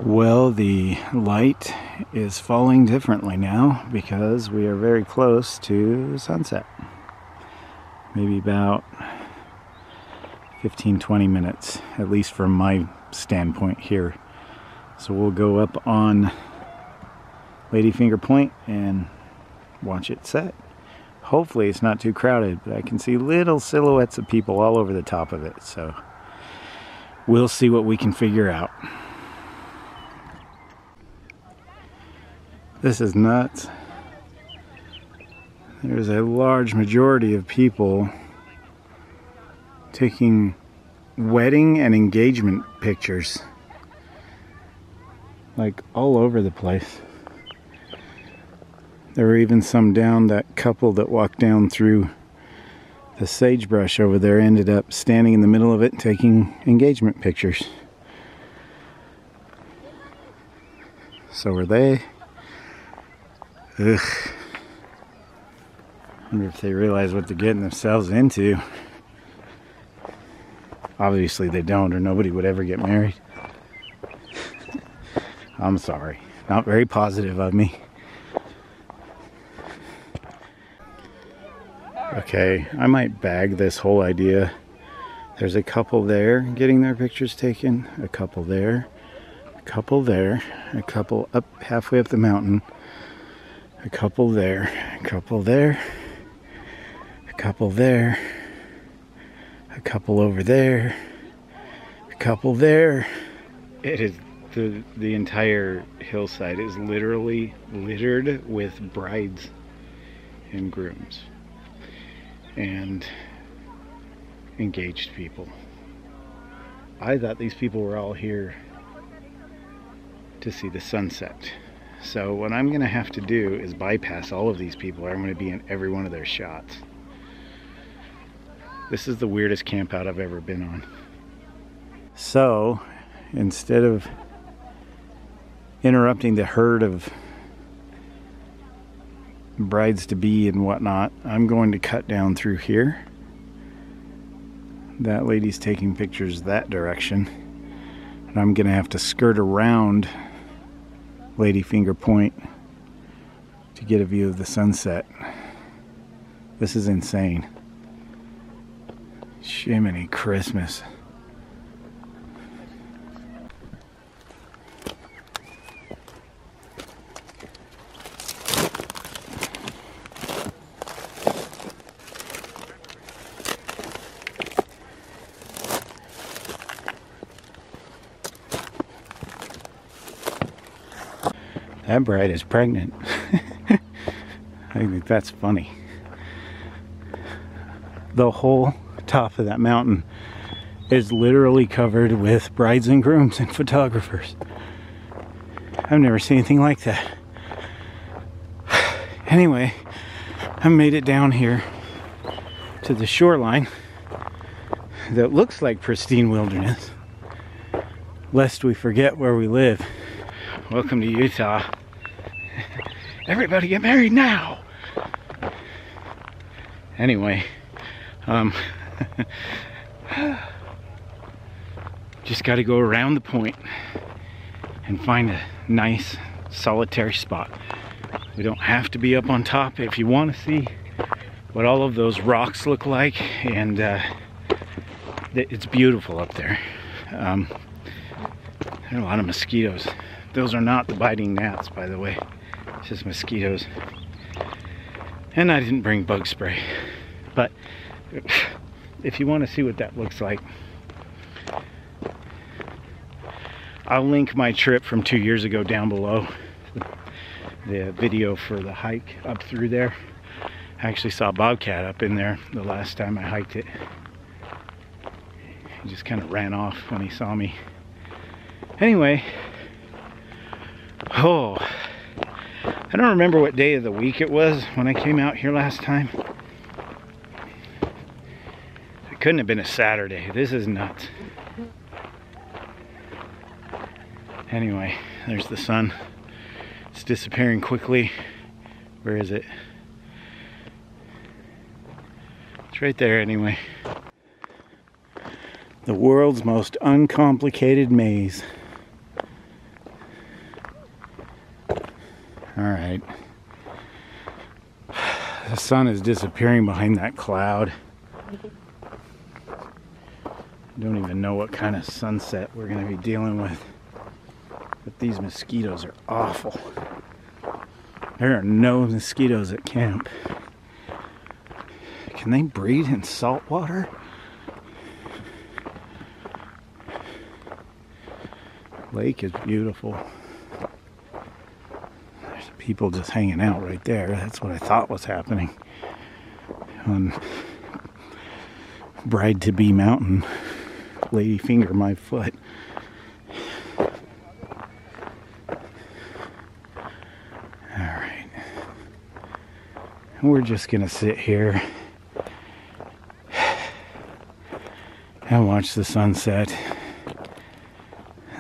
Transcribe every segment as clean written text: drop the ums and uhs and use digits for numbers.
Well, the light is falling differently now because we are very close to sunset. Maybe about 15-20 minutes, at least from my standpoint here. So we'll go up on Ladyfinger Point and watch it set. Hopefully it's not too crowded, but I can see little silhouettes of people all over the top of it. So we'll see what we can figure out. This is nuts. There's a large majority of people taking wedding and engagement pictures, like all over the place. There were even some down, that couple that walked down through the sagebrush over there ended up standing in the middle of it taking engagement pictures. So were they. Ugh. Wonder if they realize what they're getting themselves into. Obviously they don't, or nobody would ever get married. I'm sorry. Not very positive of me. Okay, I might bag this whole idea. There's a couple there getting their pictures taken, a couple there, a couple there, a couple up halfway up the mountain, a couple there, a couple there, a couple there, a couple over there, a couple there. It is the entire hillside is literally littered with brides and grooms and engaged people. I thought these people were all here to see the sunset. So what I'm gonna have to do is bypass all of these people, or I'm gonna be in every one of their shots. This is the weirdest camp out I've ever been on. So instead of interrupting the herd of brides-to-be and whatnot, I'm going to cut down through here. That lady's taking pictures that direction, and I'm gonna have to skirt around Ladyfinger Point to get a view of the sunset. This is insane. Jiminy Christmas. That bride is pregnant. I think that's funny. The whole top of that mountain is literally covered with brides and grooms and photographers. I've never seen anything like that. Anyway, I made it down here to the shoreline that looks like pristine wilderness, lest we forget where we live. Welcome to Utah. Everybody get married now! Anyway, just got to go around the point and find a nice solitary spot. We don't have to be up on top if you want to see what all of those rocks look like, and it's beautiful up there. There are a lot of mosquitoes. Those are not the biting gnats, by the way. It's just mosquitoes. And I didn't bring bug spray. But if you want to see what that looks like, I'll link my trip from 2 years ago down below. The video for the hike up through there. I actually saw a bobcat up in there the last time I hiked it. He just kind of ran off when he saw me. Anyway, oh, I don't remember what day of the week it was when I came out here last time. It couldn't have been a Saturday. This is nuts. Anyway, there's the sun. It's disappearing quickly. Where is it? It's right there anyway. The world's most uncomplicated maze. All right. The sun is disappearing behind that cloud. I don't even know what kind of sunset we're going to be dealing with. But these mosquitoes are awful. There are no mosquitoes at camp. Can they breed in salt water? Lake is beautiful. There's people just hanging out right there. That's what I thought was happening on Bride-to-be mountain. Lady finger my foot. Alright. We're just gonna sit here and watch the sunset.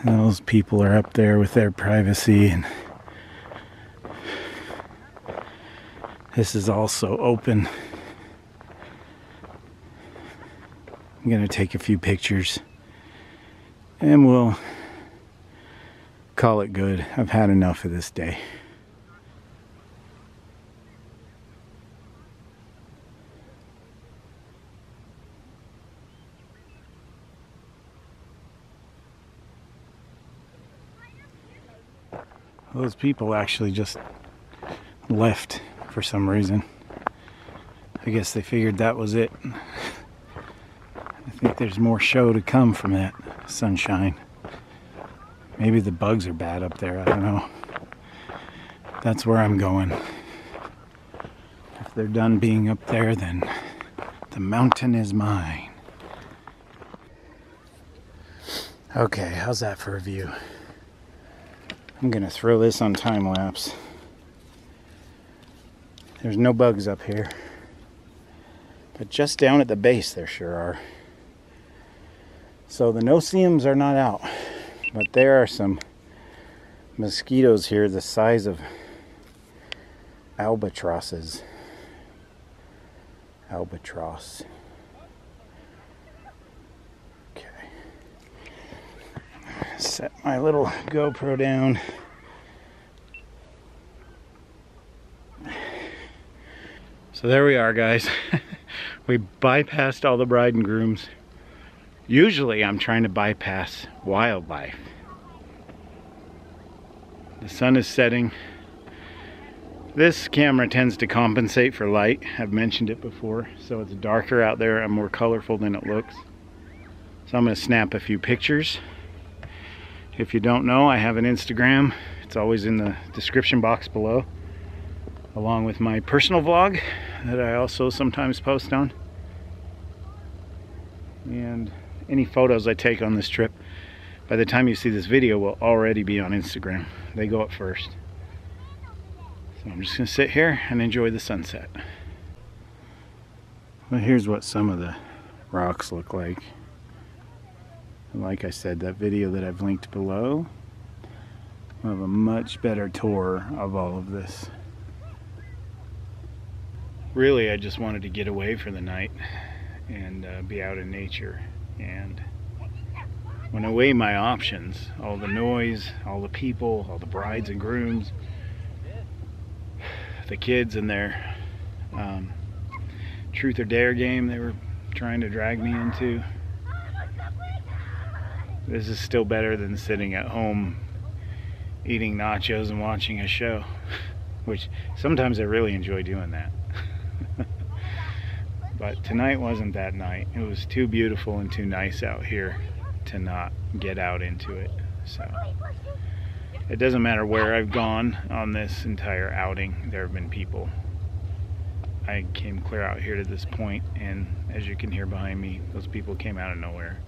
Those people are up there with their privacy, and this is also open. I'm gonna take a few pictures and we'll call it good. I've had enough of this day. Those people actually just left for some reason. I guess they figured that was it. I think there's more show to come from that sunshine. Maybe the bugs are bad up there, I don't know. That's where I'm going. If they're done being up there, then the mountain is mine. Okay, how's that for a view? I'm gonna throw this on time lapse. There's no bugs up here, but just down at the base there sure are. So the no-see-ums are not out, but there are some mosquitoes here the size of albatrosses. Albatross. Okay. Set my little GoPro down. So there we are, guys. We bypassed all the bride and grooms. Usually I'm trying to bypass wildlife. The sun is setting. This camera tends to compensate for light. I've mentioned it before. So it's darker out there and more colorful than it looks. So I'm going to snap a few pictures. If you don't know, I have an Instagram. It's always in the description box below, along with my personal vlog that I also sometimes post on. And any photos I take on this trip, by the time you see this video, will already be on Instagram. They go up first. So I'm just going to sit here and enjoy the sunset. Well, here's what some of the rocks look like. And like I said, that video that I've linked below will have a much better tour of all of this. Really, I just wanted to get away for the night and be out in nature. And when I weigh my options, all the noise, all the people, all the brides and grooms, the kids and their truth or dare game they were trying to drag me into, this is still better than sitting at home eating nachos and watching a show, which sometimes I really enjoy doing that. But tonight wasn't that night. It was too beautiful and too nice out here to not get out into it. So it doesn't matter where I've gone on this entire outing, there have been people. I came clear out here to this point, and as you can hear behind me, those people came out of nowhere.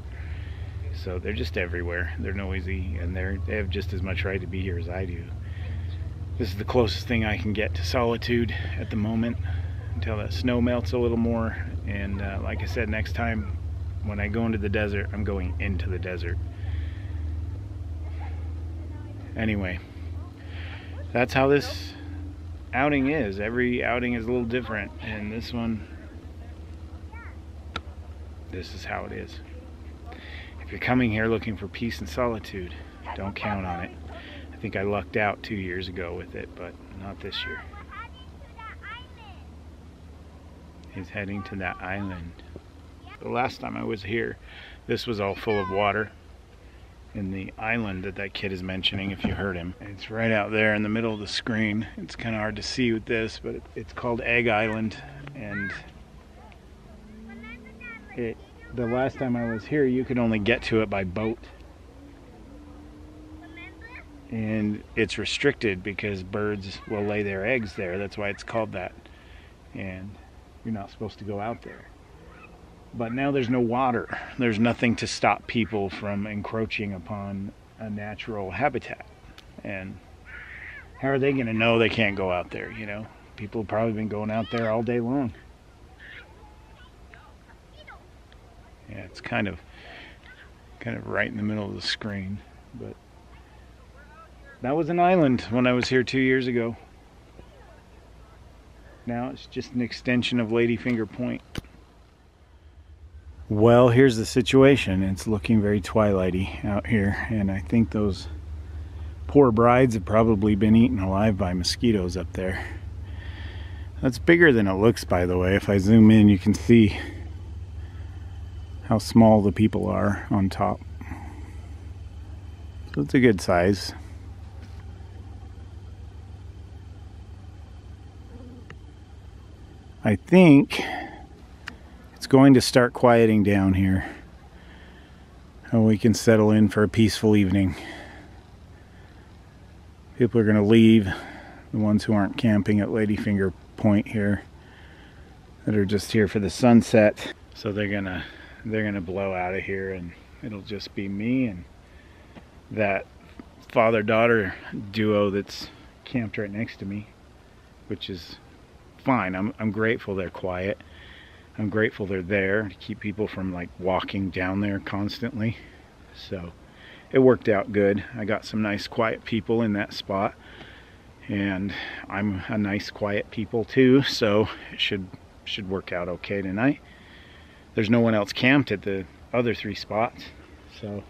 So they're just everywhere. They're noisy, and they have just as much right to be here as I do. This is the closest thing I can get to solitude at the moment, until that snow melts a little more. And like I said, next time when I go into the desert, I'm going into the desert. Anyway, that's how this outing is. Every outing is a little different, and this one, this is how it is. If you're coming here looking for peace and solitude, don't count on it. I think I lucked out 2 years ago with it, but not this year. He's heading to that island. The last time I was here, this was all full of water in the island that kid is mentioning, if you heard him. It's right out there in the middle of the screen. It's kind of hard to see with this, but it's called Egg Island. And the last time I was here, you could only get to it by boat. And it's restricted because birds will lay their eggs there. That's why it's called that. And you're not supposed to go out there. But now there's no water. There's nothing to stop people from encroaching upon a natural habitat. And how are they going to know they can't go out there, you know? People have probably been going out there all day long. Yeah, it's kind of right in the middle of the screen. But that was an island when I was here 2 years ago. Now it's just an extension of Ladyfinger Point. Well, here's the situation. It's looking very twilighty out here, and I think those poor brides have probably been eaten alive by mosquitoes up there. That's bigger than it looks, by the way. If I zoom in, you can see how small the people are on top. So it's a good size. I think it's going to start quieting down here, and we can settle in for a peaceful evening. People are going to leave, the ones who aren't camping at Ladyfinger Point here, that are just here for the sunset. So they're gonna blow out of here, and it'll just be me and that father-daughter duo that's camped right next to me, which is fine. I'm grateful they're quiet. I'm grateful they're there to keep people from like walking down there constantly. So it worked out good. I got some nice quiet people in that spot, and I'm a nice quiet people too, so it should work out okay tonight. There's no one else camped at the other 3 spots. So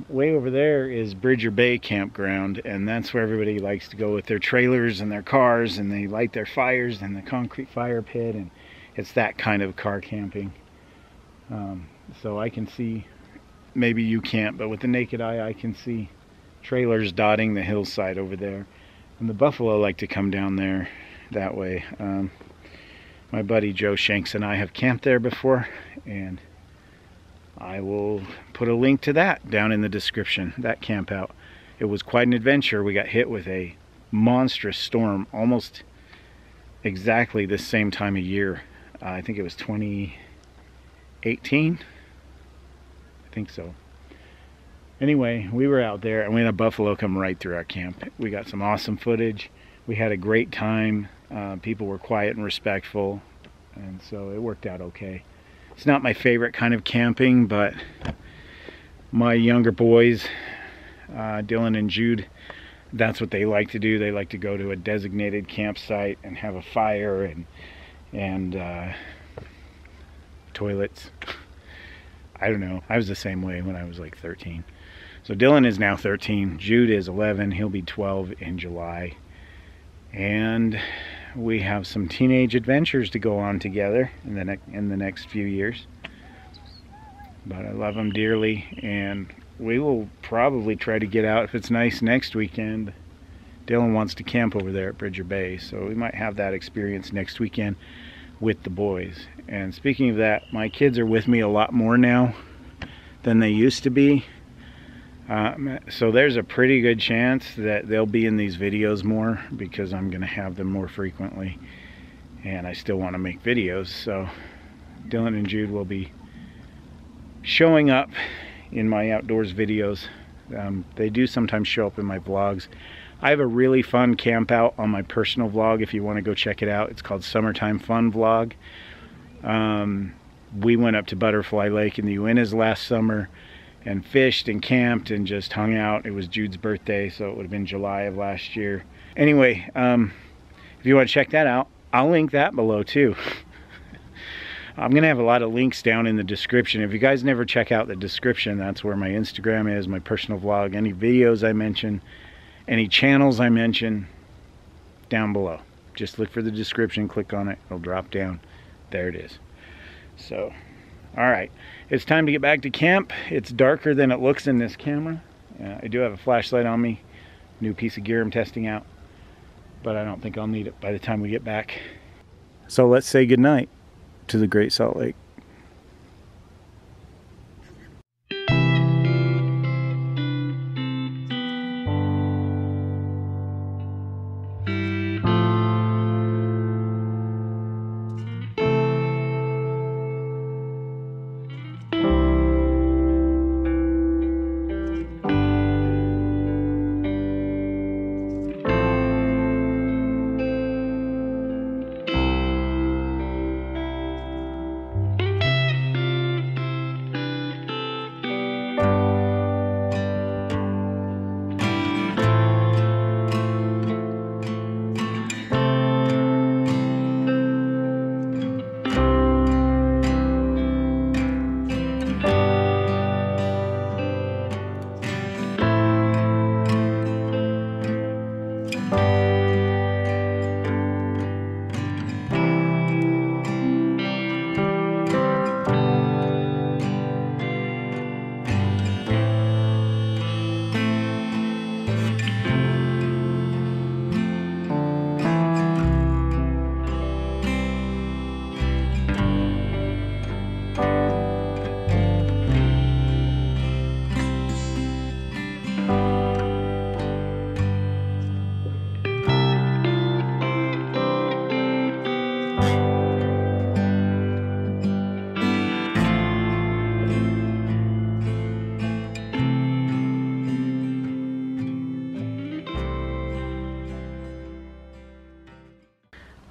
way over there is Bridger Bay Campground, and that's where everybody likes to go with their trailers and their cars, and they light their fires in the concrete fire pit, and it's that kind of car camping. So I can see, maybe you can't, but with the naked eye I can see trailers dotting the hillside over there, and the buffalo like to come down there that way. My buddy Joe Shanks and I have camped there before, and I will put a link to that down in the description, that camp out. It was quite an adventure. We got hit with a monstrous storm almost exactly the same time of year. I think it was 2018. I think so. Anyway, we were out there and we had a buffalo come right through our camp. We got some awesome footage. We had a great time. People were quiet and respectful, and so it worked out okay. It's not my favorite kind of camping, but my younger boys, Dylan and Jude, that's what they like to do. They like to go to a designated campsite and have a fire and toilets. I don't know. I was the same way when I was like 13. So Dylan is now 13. Jude is 11. He'll be 12 in July. And we have some teenage adventures to go on together in the next few years. But I love them dearly, and we will probably try to get out if it's nice next weekend. Dylan wants to camp over there at Bridger Bay, so we might have that experience next weekend with the boys. And speaking of that, my kids are with me a lot more now than they used to be. So there's a pretty good chance that they'll be in these videos more, because I'm going to have them more frequently, and I still want to make videos. So Dylan and Jude will be showing up in my outdoors videos. They do sometimes show up in my vlogs. I have a really fun camp out on my personal vlog if you want to go check it out. It's called Summertime Fun Vlog. We went up to Butterfly Lake in the Uintas last summer and fished and camped and just hung out. It was Jude's birthday, so it would have been July of last year. Anyway, if you want to check that out, I'll link that below too. I'm going to have a lot of links down in the description. If you guys never check out the description, that's where my Instagram is, my personal vlog, any videos I mention, any channels I mention, down below. Just look for the description, click on it, it'll drop down. There it is. So, alright, it's time to get back to camp. It's darker than it looks in this camera. I do have a flashlight on me, new piece of gear I'm testing out, but I don't think I'll need it by the time we get back. So let's say goodnight to the Great Salt Lake.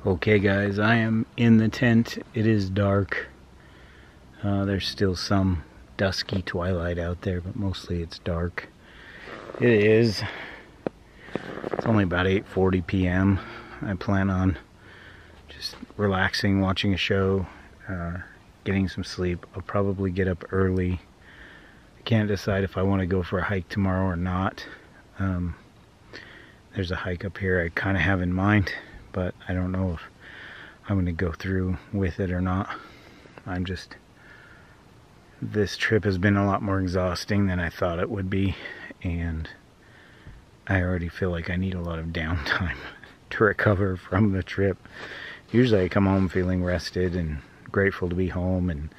Okay guys, I am in the tent. It is dark. There's still some dusky twilight out there, but mostly it's dark. It's only about 8:40 p.m. I plan on just relaxing, watching a show, getting some sleep. I'll probably get up early. I can't decide if I want to go for a hike tomorrow or not. There's a hike up here I kind of have in mind, but I don't know if I'm going to go through with it or not. This trip has been a lot more exhausting than I thought it would be, and I already feel like I need a lot of downtime to recover from the trip. Usually I come home feeling rested and grateful to be home and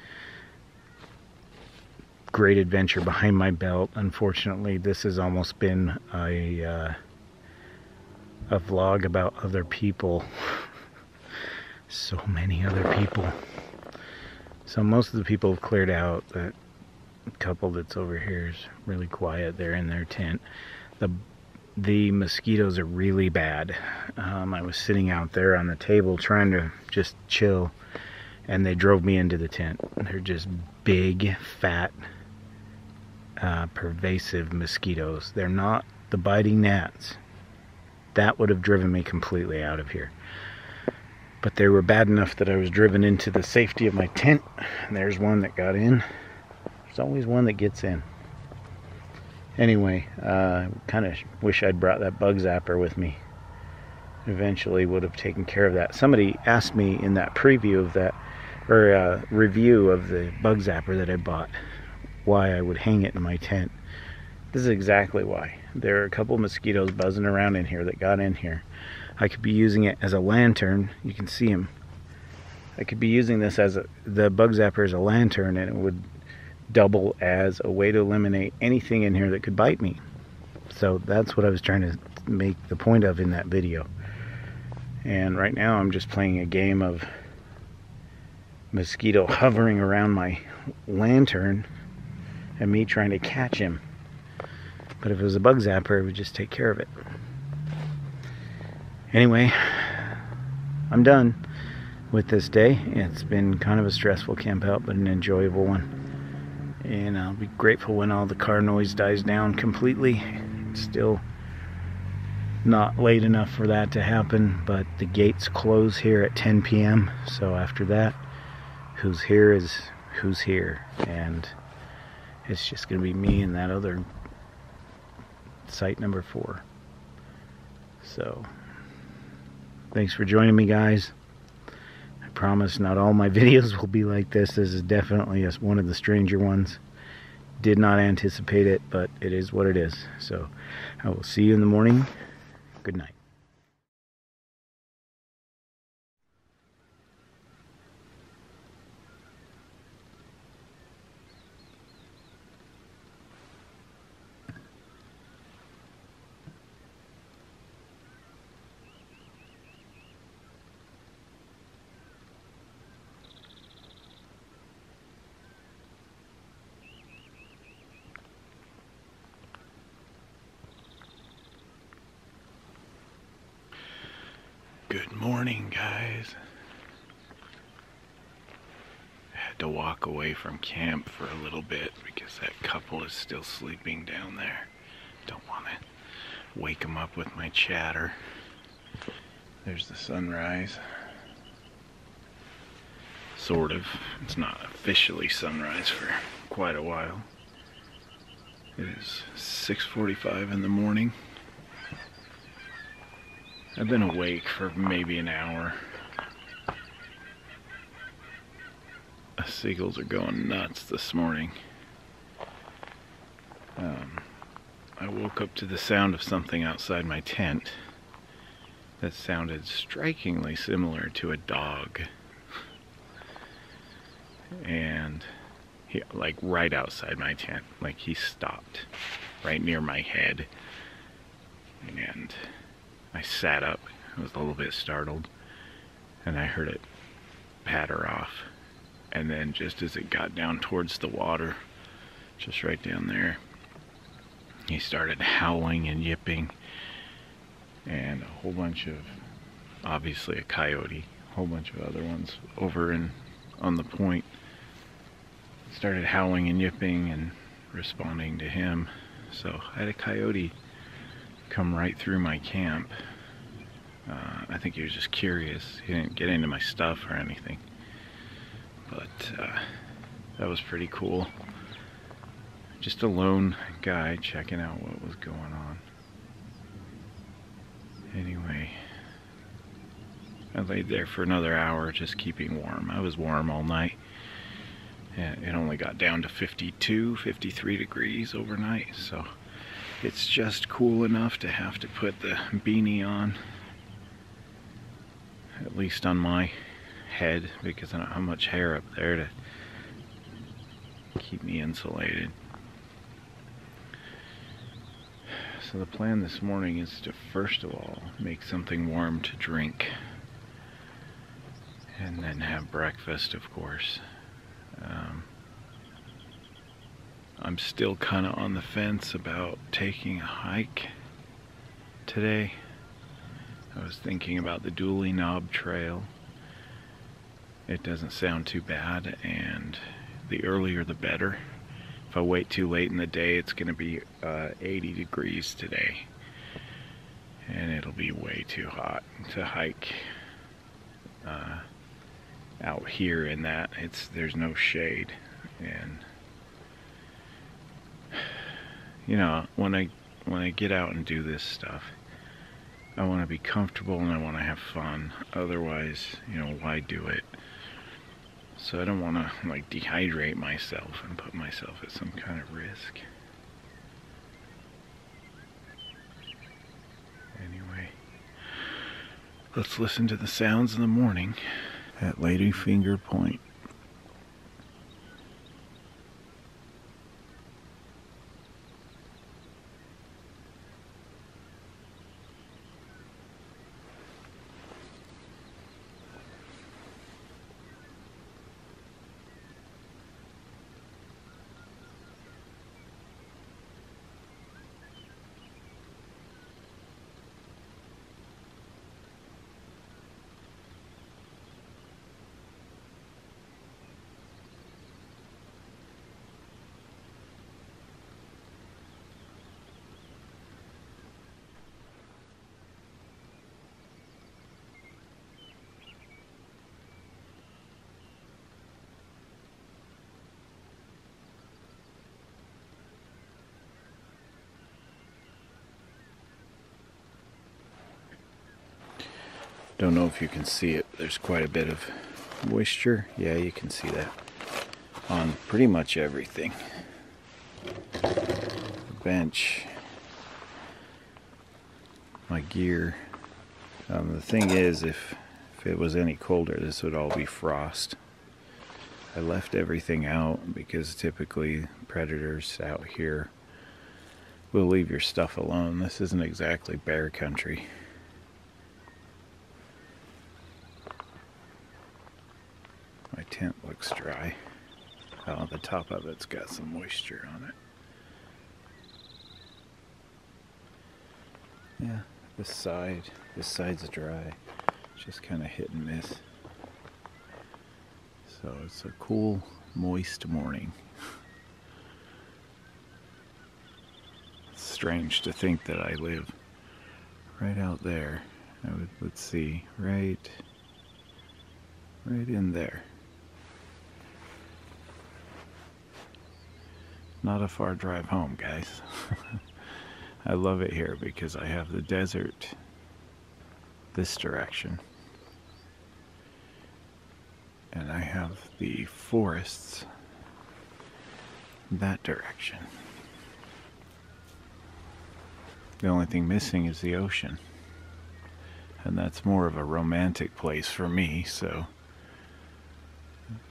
great adventure behind my belt. Unfortunately, this has almost been a vlog about other people. So many other people. So most of the people have cleared out. That couple that's over here is really quiet. They're in their tent. The mosquitoes are really bad. I was sitting out there on the table trying to just chill, and they drove me into the tent. They're just big, fat, pervasive mosquitoes. They're not the biting gnats. That would have driven me completely out of here. But they were bad enough that I was driven into the safety of my tent. And there's one that got in. There's always one that gets in. Anyway, kind of wish I'd brought that bug zapper with me. Eventually would have taken care of that. Somebody asked me in that preview of that, or review of the bug zapper that I bought, why I would hang it in my tent. This is exactly why. There are a couple mosquitoes buzzing around in here that got in here. I could be using it as a lantern. You can see them. I could be using this as the bug zapper as a lantern, and it would double as a way to eliminate anything in here that could bite me. So that's what I was trying to make the point of in that video. And right now I'm just playing a game of mosquito hovering around my lantern and me trying to catch him. But if it was a bug zapper, it would just take care of it. Anyway, I'm done with this day. It's been kind of a stressful camp out, but an enjoyable one. And I'll be grateful when all the car noise dies down completely. It's still not late enough for that to happen, but the gates close here at 10 p.m. So after that, who's here is who's here, and it's just gonna be me and that other site number 4. So thanks for joining me, guys. I promise not all my videos will be like this. This is definitely one of the stranger ones. Did not anticipate it, but it is what it is. So I will see you in the morning. Good night. Good morning, guys. I had to walk away from camp for a little bit because that couple is still sleeping down there. Don't want to wake them up with my chatter. There's the sunrise. Sort of. It's not officially sunrise for quite a while. It is 6:45 in the morning. I've been awake for maybe an hour. The seagulls are going nuts this morning. I woke up to the sound of something outside my tent that sounded strikingly similar to a dog. And he, like right outside my tent, like he stopped right near my head. And I sat up, I was a little bit startled, and I heard it patter off. And then just as it got down towards the water, just right down there, he started howling and yipping, and a whole bunch of, obviously a coyote, a whole bunch of other ones over on the point started howling and yipping and responding to him. So I had a coyote come right through my camp. I think he was just curious. He didn't get into my stuff or anything, but that was pretty cool. Just a lone guy checking out what was going on. Anyway, I laid there for another hour just keeping warm. I was warm all night. It only got down to 52, 53 degrees overnight, so it's just cool enough to have to put the beanie on, at least on my head, because I don't have much hair up there to keep me insulated. So the plan this morning is to first of all make something warm to drink, and then have breakfast, of course. I'm still kind of on the fence about taking a hike today. I was thinking about the Dooley Knob Trail. It doesn't sound too bad, and the earlier the better. If I wait too late in the day, it's going to be 80 degrees today, and it'll be way too hot to hike out here in that. There's no shade, and you know, when I get out and do this stuff, I want to be comfortable and I want to have fun. Otherwise, you know, why do it? So I don't want to like dehydrate myself and put myself at some kind of risk. Anyway, let's listen to the sounds in the morning at Ladyfinger Point. Don't know if you can see it. There's quite a bit of moisture. Yeah, you can see that on pretty much everything. The bench, my gear. The thing is, if it was any colder, this would all be frost. I left everything out because typically predators out here will leave your stuff alone. This isn't exactly bear country. My tent looks dry. Oh, the top of it's got some moisture on it. Yeah, this side's dry. It's just kind of hit and miss. So it's a cool, moist morning. It's strange to think that I live right out there. Let's see, right in there. Not a far drive home, guys. I love it here because I have the desert this direction, and I have the forests that direction. The only thing missing is the ocean, and that's more of a romantic place for me, so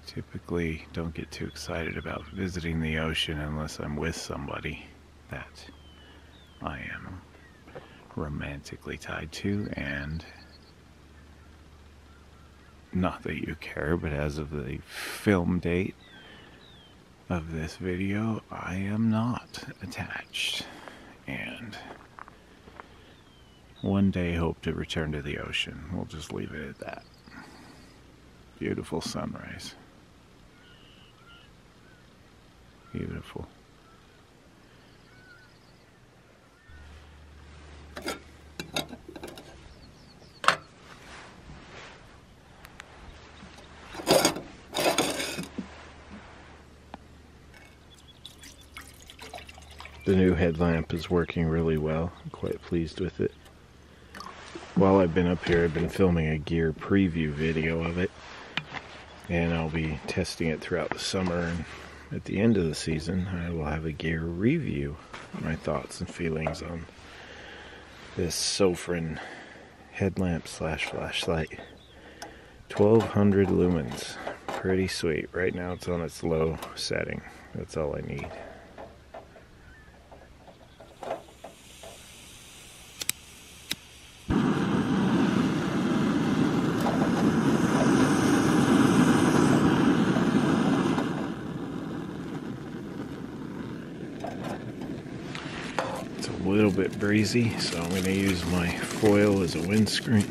typically don't get too excited about visiting the ocean unless I'm with somebody that I am romantically tied to. And not that you care, but as of the film date of this video, I am not attached, and one day hope to return to the ocean. We'll just leave it at that. Beautiful sunrise. Beautiful. The new headlamp is working really well. I'm quite pleased with it. While I've been up here, I've been filming a gear preview video of it, and I'll be testing it throughout the summer, and at the end of the season I will have a gear review, my thoughts and feelings on this Sofren headlamp slash flashlight. 1200 lumens. Pretty sweet. Right now it's on its low setting. That's all I need. A little bit breezy, so I'm going to use my foil as a windscreen.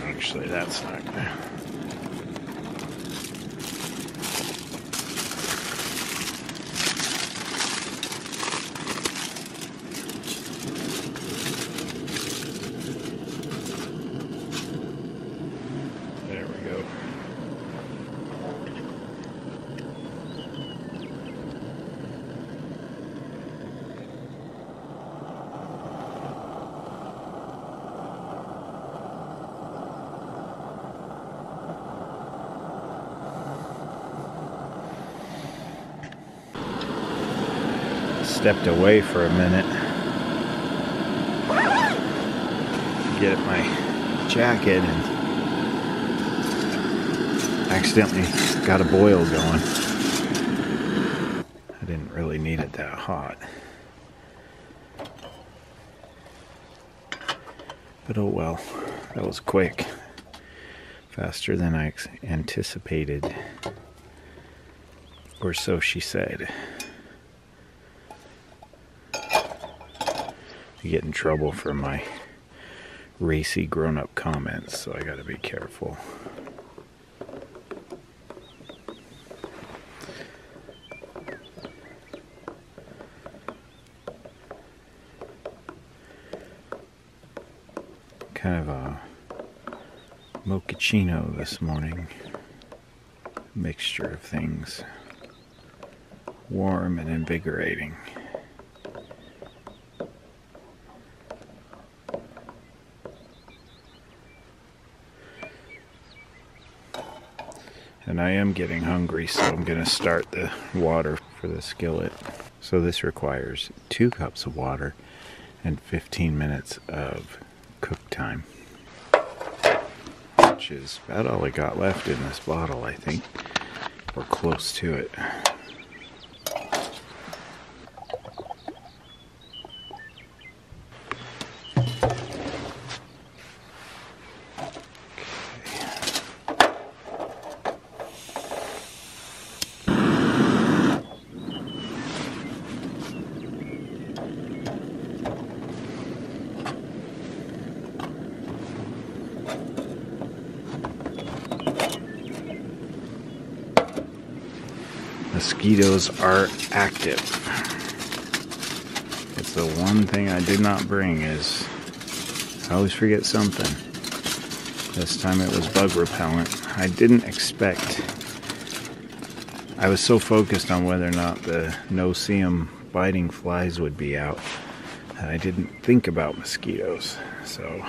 Actually, that's not going to... Stepped away for a minute to get at my jacket and accidentally got a boil going. I didn't really need it that hot. But oh well, that was quick. Faster than I anticipated. Or so she said. I get in trouble for my racy grown-up comments, so I gotta be careful. Kind of a mochaccino this morning. mixture of things. Warm and invigorating. And I am getting hungry, so I'm going to start the water for the skillet. So this requires 2 cups of water and 15 minutes of cook time. Which is about all I got left in this bottle, I think. Or close to it. Mosquitoes are active. It's the one thing I did not bring is I always forget something. This time it was bug repellent. I didn't expect. I was so focused on whether or not the no-see-um biting flies would be out that I didn't think about mosquitoes. So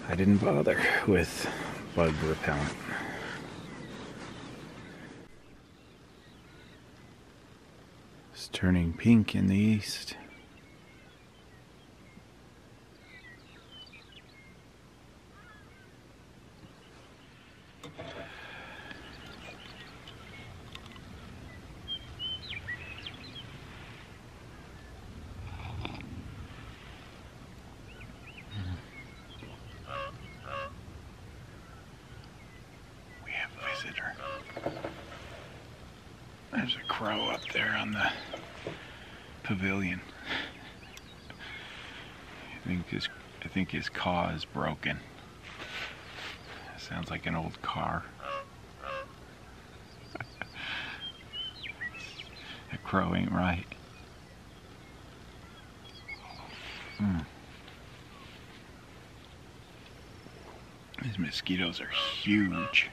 I didn't bother with bug repellent. It's turning pink in the east. We have a visitor. There's a crow up there on the pavilion. I think his caw is broken. Sounds like an old car. A crow ain't right. These mosquitoes are huge.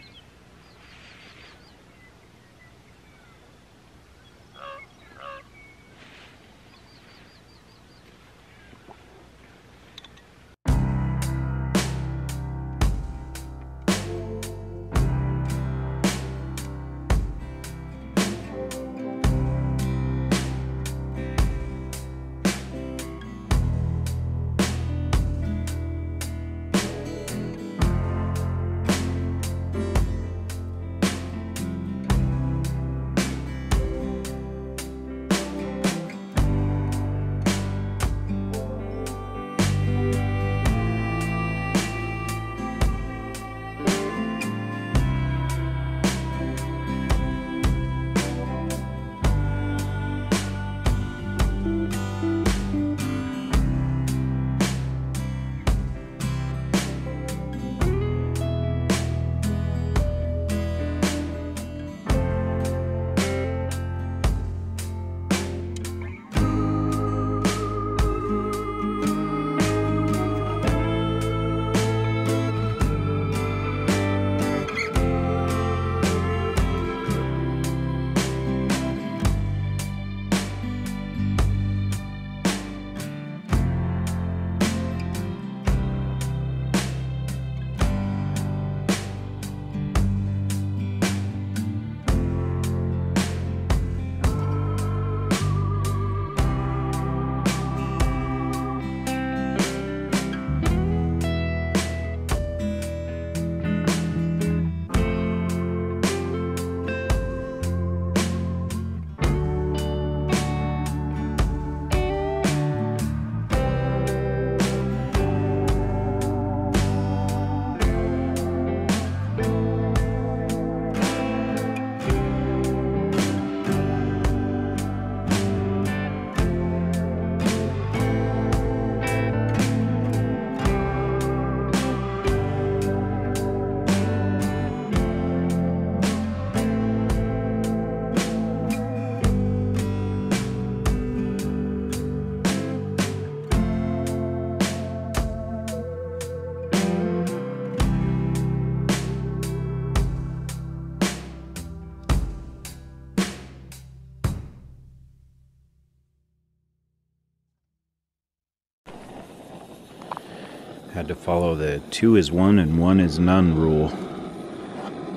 Had to follow the 2 is 1 and 1 is none rule.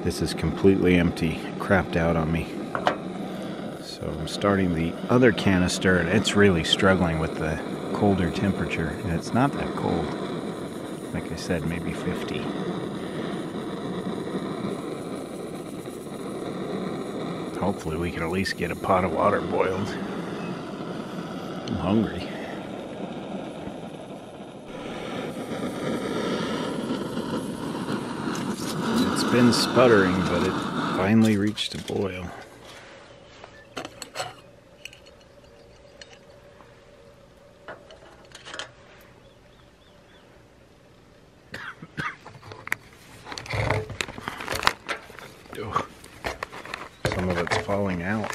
This is completely empty. It crapped out on me. So I'm starting the other canister, and it's really struggling with the colder temperature. And it's not that cold. Like I said, maybe 50. Hopefully we can at least get a pot of water boiled. I'm hungry. It's been sputtering, but it finally reached a boil. Some of it's falling out.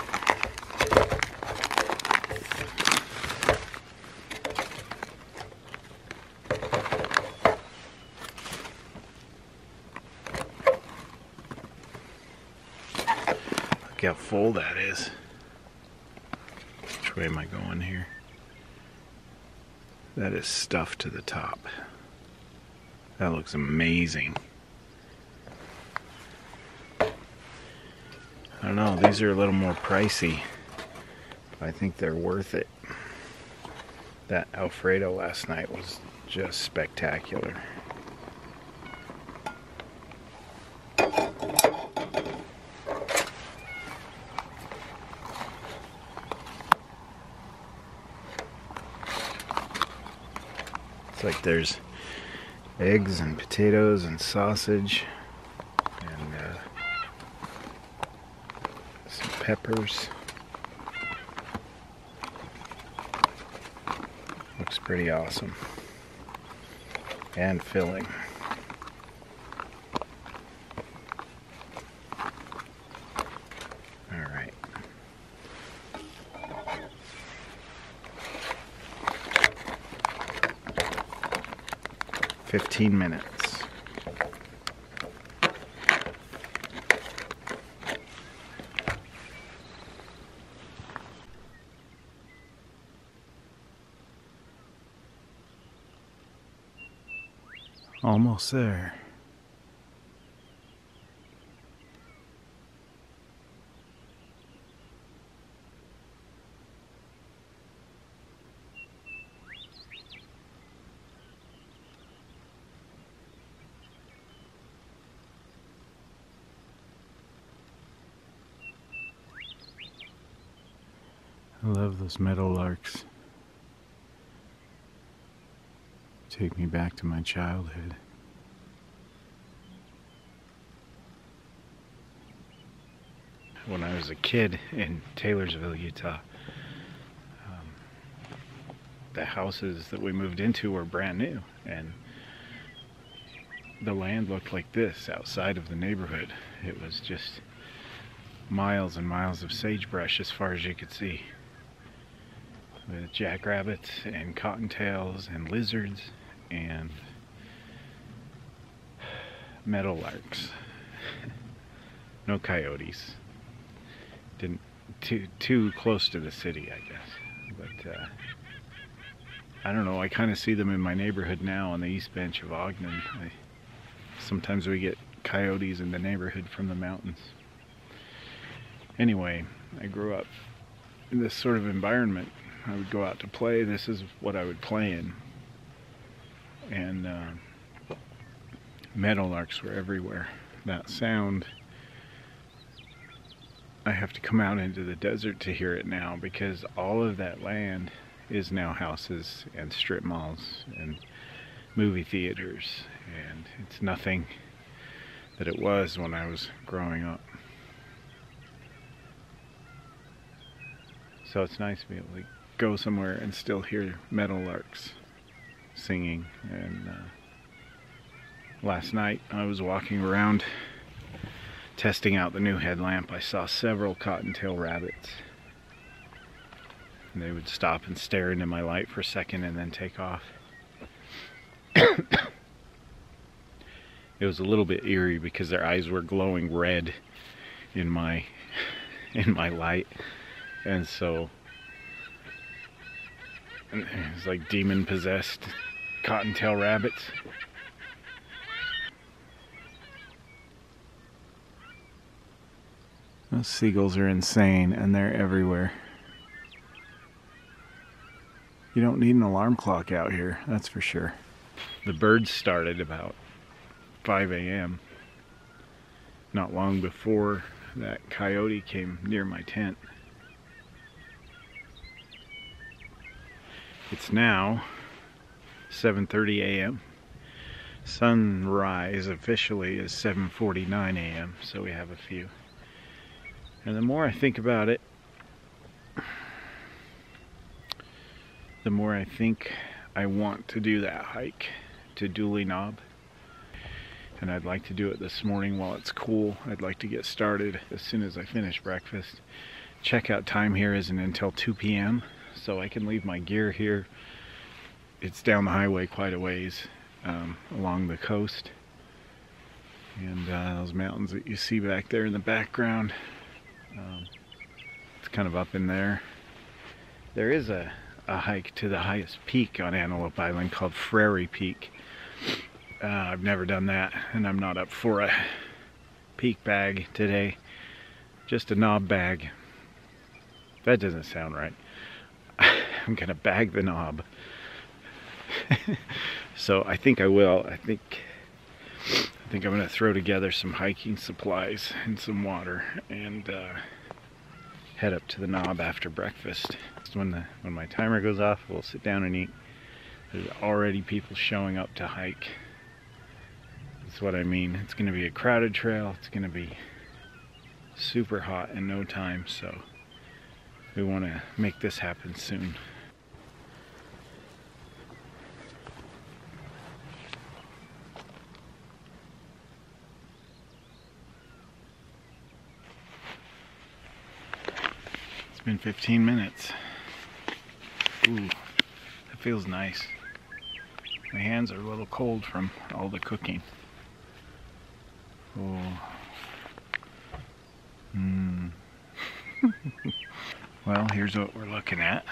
Look how full that is. Which way am I going here? That is stuffed to the top. That looks amazing. I don't know, these are a little more pricey. I think they're worth it. That Alfredo last night was just spectacular. It's like there's eggs and potatoes and sausage and some peppers. Looks pretty awesome and filling. All right. "15 minutes. Almost there. I love those meadowlarks. Take me back to my childhood. When I was a kid in Taylorsville, Utah, the houses that we moved into were brand new, and the land looked like this outside of the neighborhood. It was just miles and miles of sagebrush as far as you could see, with jackrabbits and cottontails and lizards and meadowlarks. No coyotes. Didn't too close to the city, I guess. But I don't know. I kind of see them in my neighborhood now on the East Bench of Ogden. Sometimes we get coyotes in the neighborhood from the mountains. Anyway, I grew up in this sort of environment. I would go out to play. This is what I would play in. And meadowlarks were everywhere. That sound, I have to come out into the desert to hear it now, because all of that land is now houses and strip malls and movie theaters, and it's nothing that it was when I was growing up. So it's nice to be able to go somewhere and still hear meadowlarks singing. And last night I was walking around testing out the new headlamp. I saw several cottontail rabbits, and they would stop and stare into my light for a second and then take off. It was a little bit eerie because their eyes were glowing red in my light, and so it was like demon possessed cottontail rabbits. Those seagulls are insane, and they're everywhere. You don't need an alarm clock out here, that's for sure. The birds started about 5 a.m. not long before that coyote came near my tent. It's now 7:30 a.m. Sunrise officially is 7:49 a.m. so we have a few. And the more I think about it, the more I think I want to do that hike to Dooley Knob. And I'd like to do it this morning while it's cool. I'd like to get started as soon as I finish breakfast. Checkout time here isn't until 2 p.m. so I can leave my gear here. It's down the highway quite a ways along the coast. And those mountains that you see back there in the background, it's kind of up in there. There is a hike to the highest peak on Antelope Island called Frary Peak. I've never done that, and I'm not up for a peak bag today. Just a knob bag. That doesn't sound right. I'm gonna bag the knob. So I think I will. I think I'm gonna throw together some hiking supplies and some water and head up to the knob after breakfast. When my timer goes off, we'll sit down and eat. There's already people showing up to hike. That's what I mean. It's gonna be a crowded trail. It's gonna be super hot in no time, so we want to make this happen soon. It's been 15 minutes. Ooh, that feels nice. My hands are a little cold from all the cooking. Oh. Well, here's what we're looking at.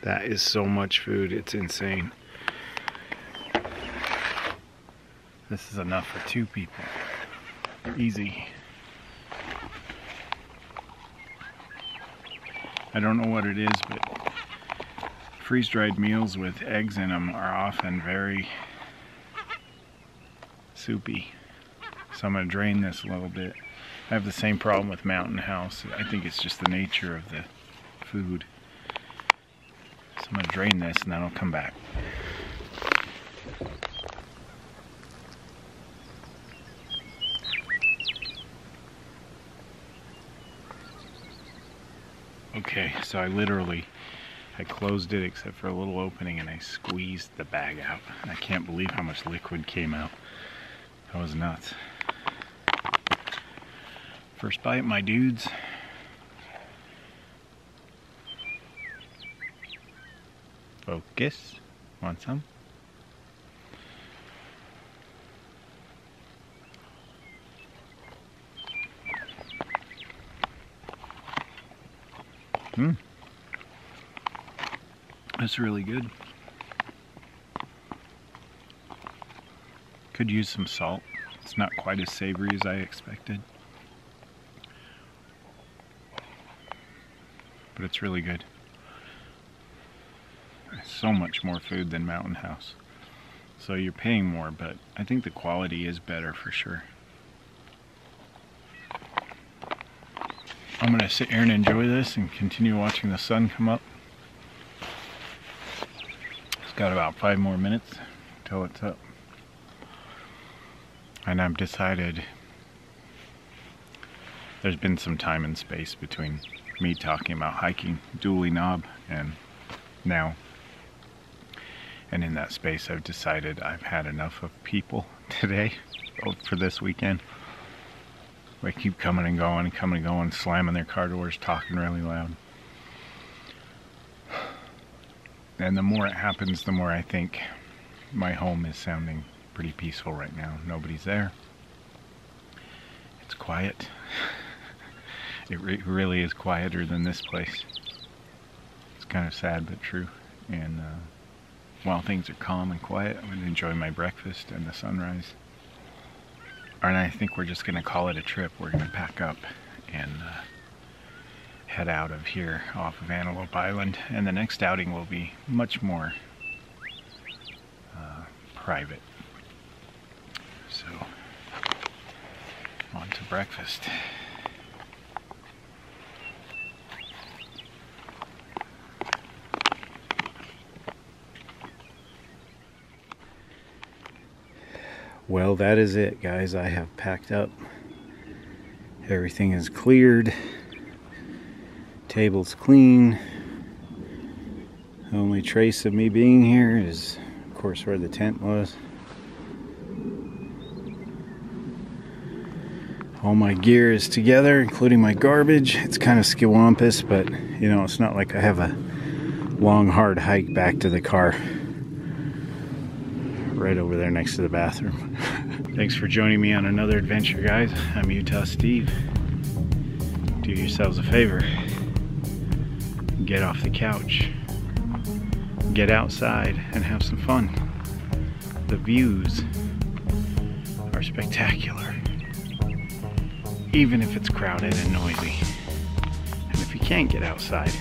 That is so much food, it's insane. This is enough for 2 people. Easy. I don't know what it is, but freeze-dried meals with eggs in them are often very soupy. So I'm going to drain this a little bit. I have the same problem with Mountain House. I think it's just the nature of the food. So I'm going to drain this and then I'll come back. Okay, so I closed it except for a little opening and I squeezed the bag out. I can't believe how much liquid came out. That was nuts. First bite, my dudes. Focus. Want some? That's really good. Could use some salt. It's not quite as savory as I expected. But it's really good. So much more food than Mountain House. So you're paying more, but I think the quality is better for sure. I'm gonna sit here and enjoy this and continue watching the sun come up. It's got about 5 more minutes till it's up. And I've decided there's been some time and space between me talking about hiking Dooley Knob and now. And in that space I've decided I've had enough of people today for this weekend. They keep coming and going, slamming their car doors, talking really loud. And the more it happens, the more I think my home is sounding pretty peaceful right now. Nobody's there. quiet. It really is quieter than this place. It's kind of sad but true. And while things are calm and quiet, I'm going to enjoy my breakfast and the sunrise. And I think we're just going to call it a trip. We're going to pack up and head out of here off of Antelope Island. And the next outing will be much more private. So, on to breakfast. Well, that is it, guys. I have packed up. Everything is cleared. Table's clean. The only trace of me being here is, of course, where the tent was. All my gear is together, including my garbage. It's kind of skiwampus, but you know, it's not like I have a long, hard hike back to the car. Right over there next to the bathroom. Thanks for joining me on another adventure, guys. I'm Utah Steve. Do yourselves a favor. Get off the couch. Get outside and have some fun. The views are spectacular. Even if it's crowded and noisy. And if you can't get outside,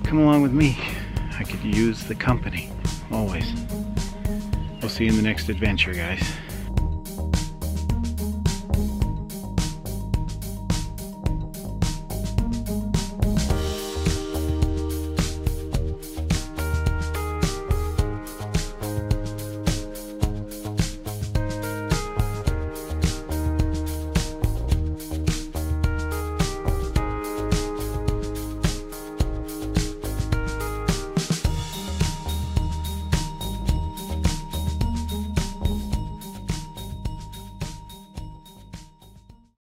come along with me. I could use the company, always. We'll see you in the next adventure, guys.